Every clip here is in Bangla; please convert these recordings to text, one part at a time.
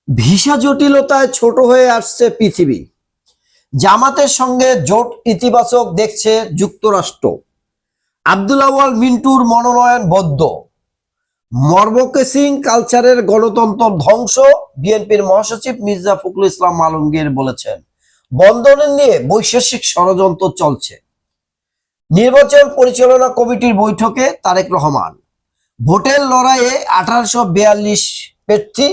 ভিসা জটিলতায় ছোট হয়ে আসছে পৃথিবী। জামাতের সঙ্গে জোট ইতিবাচক দেখছে যুক্তরাষ্ট্র। আব্দুল আউয়াল মিন্টুর মনোনয়ন বদ্ধ। মরমকেসিং কালচারের গণতন্ত্র ধ্বংস। বিএনপির মহাসচিব মির্জা ফখরুল ইসলাম আলমগীর বলেছেন, বন্ধনের নিয়ে বৈশ্বিক ষড়যন্ত্র চলছে। নির্বাচন পরিচালনা কমিটির বৈঠকে তারেক রহমান। ভোটের লড়াইয়ে 1842 প্রার্থী,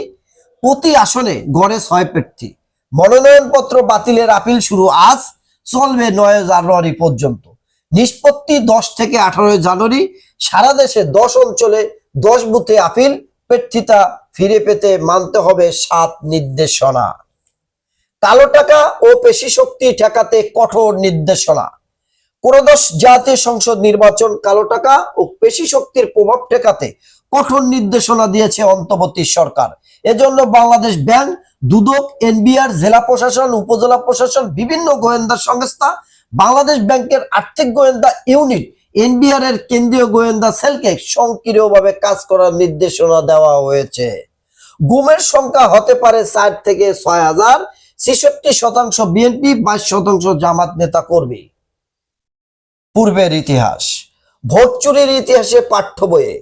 প্রতি আসনে গড়ে 6 প্রার্থী। মনোনয়নপত্র বাতিলের আপিল শুরু আজ, চলবে 9 জানুয়ারি পর্যন্ত। নিষ্পত্তি 10 থেকে 18 জানুয়ারি। সারা দেশে 10 অঞ্চলে 10 বুথে আপিল। প্রার্থিতা ফিরে পেতে মানতে হবে 7 নির্দেশনা। কালো টাকা ও পেশি শক্তি ঠেকাতে কঠোর নির্দেশনা। ত্রয়োদশ জাতীয় সংসদ নির্বাচন কালো টাকা ও পেশি শক্তির প্রভাব ঠেকাতে কঠোর নির্দেশনা দিয়েছে অন্তর্বর্তী সরকার। এজন্য বাংলাদেশ ব্যাংক, দুদক, এনবিআর, জেলা প্রশাসন, উপজেলা প্রশাসন, বিভিন্ন গোয়েন্দা সংস্থা, বাংলাদেশ ব্যাংকের আর্থিক গোয়েন্দা ইউনিট, এনবিআর এর কেন্দ্রীয় গোয়েন্দা সেলকে সক্রিয়ভাবে কাজ করার নির্দেশনা দেওয়া হয়েছে। গুমের সংখ্যা হতে পারে 4 থেকে 6,000। 66% বিএনপি, 22% জামাত নেতা কর্মী। পূর্বের ইতিহাস। ভোট চুরির ইতিহাসে পাঠ্য বইয়ে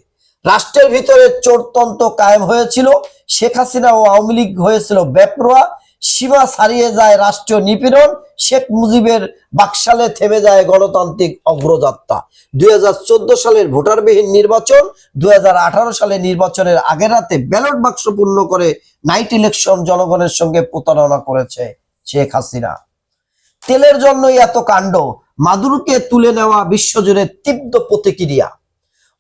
রাষ্ট্রের ভিতরে চোরতন্ত্র কায়েম হয়েছিল। শেখ হাসিনা ও আওয়ামী লীগ হয়েছিল বেপরোয়া। সীমা ছাড়িয়ে যায় রাষ্ট্রীয় নিপীড়ন। শেখ মুজিবের বাকশালে থেমে যায় গণতান্ত্রিক অগ্রযাত্রা। 2014 সালের ভোটারবিহীন নির্বাচন, 2018 সালে নির্বাচনের আগের রাতে ব্যালট বাক্স পূর্ণ করে নাইট ইলেকশন জনগণের সঙ্গে প্রতারণা করেছে শেখ হাসিনা। তেলের জন্যই এত কাণ্ড। মাদুরোকে তুলে নেওয়া বিশ্বজুড়ে তীব্র প্রতিক্রিয়া।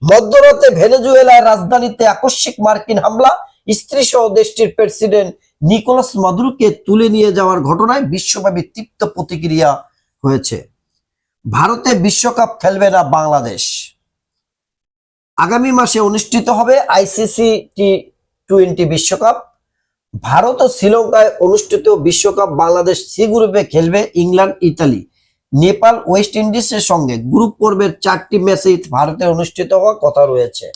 মধ্যরাতে ভেনেজুয়েলার রাজধানীতে আকস্মিক মার্কিন হামলা। স্ত্রী সহ দেশটির প্রেসিডেন্ট নিকোলাস মাদুরোকে তুলে নিয়ে যাওয়ার ঘটনায় বিশ্বব্যাপী তীব্র প্রতিক্রিয়া হয়েছে। ভারতে বিশ্বকাপ খেলবে না বাংলাদেশ। আগামী মাসে অনুষ্ঠিত হবে আইসিসি টি20 বিশ্বকাপ। ভারত ও শ্রীলঙ্কায় অনুষ্ঠিত বিশ্বকাপ বাংলাদেশ সি গ্রুপে খেলবে ইংল্যান্ড, ইতালি, নেপাল, ওয়েস্ট ইন্ডিজের সঙ্গে। গ্রুপ পর্বের 4টি ম্যাচে ভারতে অনুষ্ঠিত হওয়ার কথা রয়েছে।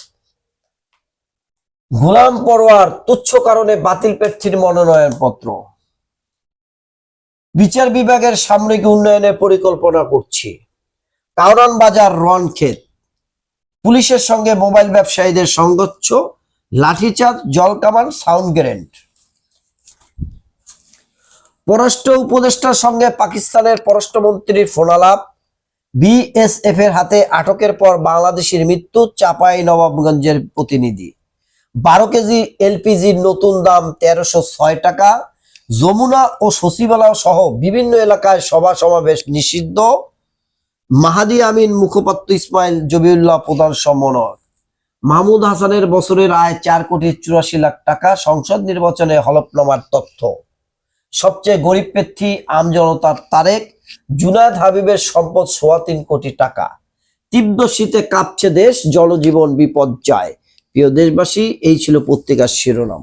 গোলাম পরোয়ার তুচ্ছ কারণে বাতিল প্রার্থীর মনোনয়নপত্র। বিচার বিভাগের সামরিক উন্নয়নের পরিকল্পনা করছি। কারওয়ান বাজার রনক্ষেত। পুলিশের সঙ্গে মোবাইল ব্যবসায়ীদের সংঘর্ষ, লাঠিচার্জ, জলকামান, সাউন্ড গ্রেনেড। পররাষ্ট্র উপদেষ্টার সঙ্গে পাকিস্তানের পররাষ্ট্রমন্ত্রীর ফোনালাপ। বিএসএফ এর হাতে আটকের পর বাংলাদেশের মৃত্যু। চাঁপাইনবাবগঞ্জের প্রতিনিধি। 12 কেজি এলপিজির নতুন দাম 1306 টাকা। যমুনা ও সচিবালয় সহ বিভিন্ন এলাকায় সভা সমাবেশ নিষিদ্ধ। মাহাদি আমিন মুখপাত্র, ইসমাইল জবিউল্লাহ প্রধান সমন্বয়ক। মাহমুদ হাসানের বছরের আয় 4,84,00,000 টাকা। সংসদ নির্বাচনে হলফনামার তথ্য। সবচেয়ে গরিব প্রার্থী আমজনতার তারেক। জুনায়েদ হাবিবের সম্পদ 3.25 কোটি টাকা। তীব্র শীতে কাঁপছে দেশ, জনজীবন বিপর্যয়। প্রিয় দেশবাসী, এই ছিল পত্রিকার শিরোনাম।